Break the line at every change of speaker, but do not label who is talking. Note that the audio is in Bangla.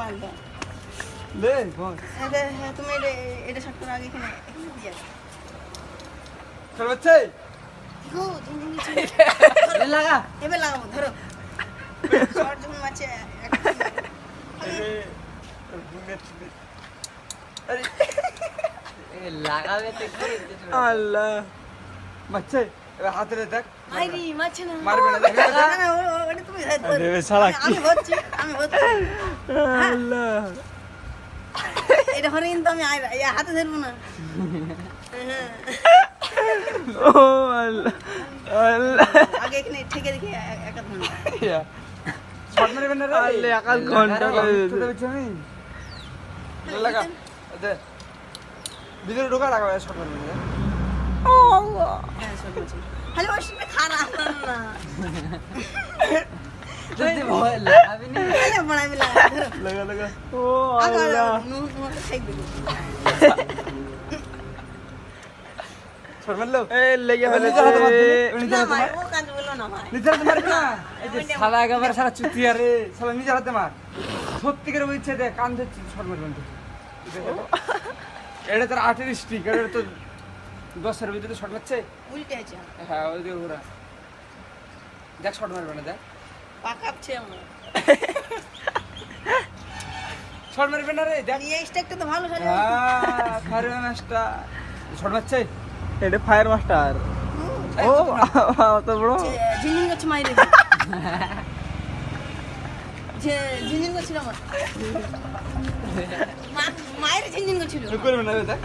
মারবা
লে বল
হ্যাঁ তুমি এটা শট করো আগে এখানে দিয়ে
চল বাচ্চা
গো ঝিনঝিনি ছিল
লাগা
এবার লাগাবো ধরো শট যখন মারছে
লাগাবে তো কি
আল্লাহ বাচ্চা এবার হাতে দেখ
আইরি মারছে না
মারবে না দেখ
না না ওটা তুমি
আরে শালা কি
আমি হচ্ছি
আল্লাহ
এটা হরে কিন্তু আমি হাতে ধরবো না
ও আল্লাহ আল্লাহ
আগে এখানে ঠেকে দেখি একা ধরুন
শট মারবে না রে আল্লাহ এক ঘন্টা করে দিতে আমি লাগা দে ভিতরে ঢোকা লাগা শট মারবে না ও আল্লাহ
হ্যাঁ শট মারছি হ্যালো ওইটা খারাপ না
যদি ভয় লাগাবে না
হ্যালো বানাবি ধরো
লাগা লাগা ও
আল্লাহ
আল্লাহ
নুন ঠেক দেবো
শট মারলো এ লেগে ফেলে হাতে মারতে নিজে
না
হাতে
ভাই
মার
ও কাজ বললো না ভাই
নিজে হাতে মারবি না এই যে শালা একেবারে সারা চুতি আরে শালা নিজে হাতে মার সত্যি করে বুঝছে দেখ কান ধরছি শট মারবেন তো এটা তোর 8 স্টিক এটা তো 10 এর ভিতরে শট মারছে
উল্টে আছে
হ্যাঁ ওই যে ওরা দেখ শট মারবে না দেখ
পাকাচ্ছে আমার
শট মারবে না রে দেখ
এই স্টেকটা তো ভালো সাজা
হ্যাঁ ফায়ার মাস্টার শট মারছে
এটা ফায়ার মাস্টার ও অত বড়
ঝিনঝিন করছে মাইরে যে ঝিনঝিন করছিল আমার মায়ের ঝিনঝিন করছিল
করবে না রে দেখ